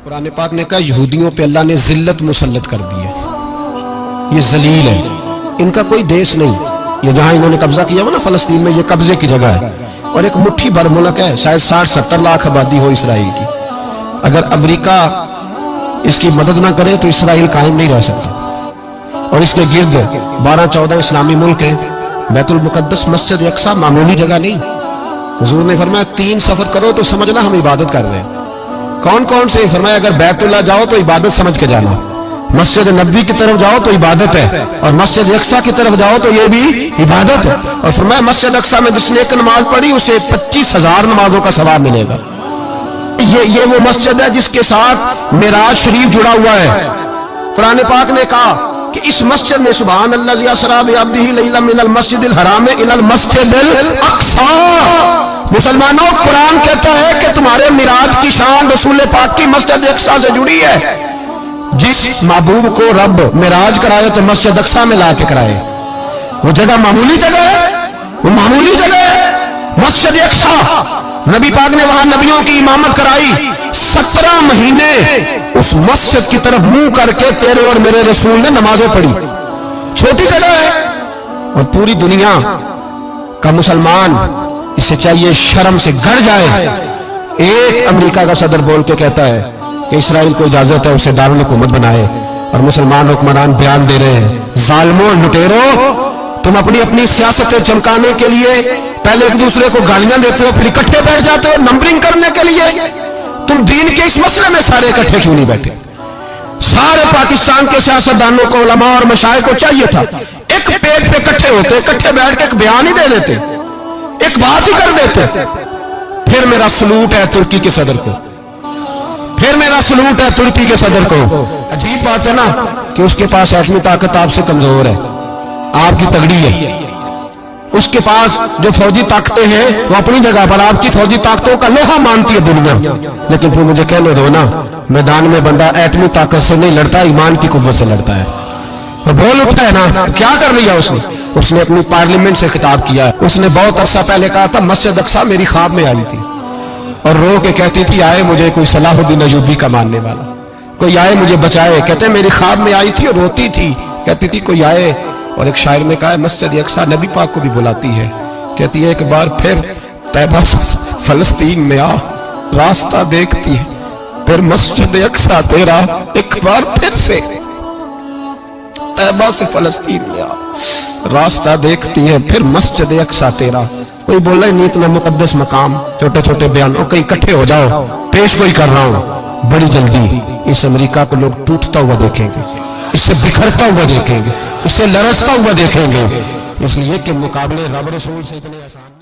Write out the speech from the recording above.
कुरान पाक ने कहा यहूदियों पे अल्लाह ने जिल्लत मुसल्लत कर दी है, ये जलील है, इनका कोई देश नहीं। ये जहां इन्होंने कब्जा किया हुआ ना फलस्तीन में, ये कब्जे की जगह है और एक मुट्ठी भर मुल्क है, शायद 60-70 लाख आबादी हो इसराइल की। अगर अमेरिका इसकी मदद ना करे तो इसराइल कायम नहीं रह सकता। और इसके गिर्द 12-14 इस्लामी मुल्क हैं। बैतुल मुकद्दस मस्जिद अक्सा मामूली जगह नहीं। हुजूर ने फरमाया 3 सफर करो तो समझना हम इबादत कर रहे हैं। कौन कौन से? फरमाया अगर बैतुल्लाह जाओ तो इबादत समझ के जाना, मस्जिद नबी की तरफ जाओ तो इबादत है, और मस्जिद अक्सा की तरफ जाओ तो ये भी इबादत है। और फरमाया मस्जिद अक्सा में जिसने एक नमाज पढ़ी उसे 25,000 नमाजों का सवाब मिलेगा। ये वो मस्जिद है जिसके साथ मिराज शरीफ जुड़ा हुआ है। कुरान पाक ने कहा कि इस मस्जिद में सुभान अल्लाज़ी असरा बिअब्दिही लैला मिनल मस्जिदिल हराम इलल मस्जिदिल अक्सा। मुसलमानों, कुरान कहता है कि तुम्हारे मिराज की शान रसूल पाक की मस्जिद अक्सा से जुड़ी है। जिस महबूब को रब मिराज कराए तो मस्जिद अक्सा में ला के कराए। वो जगह मामूली जगह है, वो मामूली जगह है। मस्जिद अक्सा, नबी पाक ने वहां नबियों की इमामत कराई। 17 महीने उस मस्जिद की तरफ मुंह करके तेरे और मेरे रसूल ने नमाजें पढ़ी। छोटी जगह है और पूरी दुनिया का मुसलमान इसे चाहिए शर्म से गड़ जाए। एक अमेरिका का सदर बोल के कहता है कि इसराइल को इजाजत है उसे दारुल हुकूमत बनाए, और मुसलमान हुक्मरान बयान दे रहे हैं जालिमों लुटेरो, तुम अपनी अपनी सियासतें चमकाने के लिए पहले एक दूसरे को गालियां देते हो, फिर इकट्ठे बैठ जाते हो नंबरिंग करने के लिए। तुम दीन के इस मसले में सारे इकट्ठे क्यों नहीं बैठे? सारे पाकिस्तान के सियासतदानों को, उलमा और मशाइख को चाहिए था एक पेज पे इकट्ठे होते, इकट्ठे बैठ के एक बयान ही दे देते, एक बात ही कर देते। फिर मेरा सलूट है तुर्की के सदर को, फिर मेरा सलूट है तुर्की के सदर को। अजीब बात है ना कि उसके पास एटमी ताकत आपसे कमजोर है, आपकी तगड़ी है। उसके पास जो फौजी ताकतें हैं वो अपनी जगह पर आपकी फौजी ताकतों का लोहा मानती है दुनिया। लेकिन फिर मुझे कहने दो ना, मैदान में बंदा एटमी ताकत से नहीं लड़ता, ईमान की कुव्वत से लड़ता है। तो बोल उठा है ना, क्या कर लिया उसने अपनी पार्लियामेंट से खिताब किया। उसने बहुत अरसा पहले कहा था मस्जिद अक्सा मेरी ख्वाब में आई थी और रो के कहती थी आए मुझे कोई सलाहुद्दीन अय्यूबी का मानने वाला, कोई आए मुझे बचाए। कहते मेरी ख्वाब में आई थी और रोती थी, कहती थी कोई आए। और एक शायर ने कहा मस्जिद अक्सा नबी पाक को भी बुलाती है, कहती है एक बार फिर तैबा फलस्तीन में आ, रास्ता देखती है फिर मस्जिद अक्सा तेरा, एक बार फिर से तैबा से फलस्तीन में आ, रास्ता देखती है फिर मस्जिद अक्सा तेरा। कोई बोल रहा है नहीं इतना मुकद्दस मकाम, छोटे छोटे बयानों कहीं इकट्ठे हो जाओ, पेश कोई कर रहा हूं। बड़ी जल्दी इस अमेरिका को लोग टूटता हुआ देखेंगे, इससे बिखरता हुआ देखेंगे, इससे लरसता हुआ देखेंगे। इसलिए कि मुकाबले रब रसूल से इतने आसान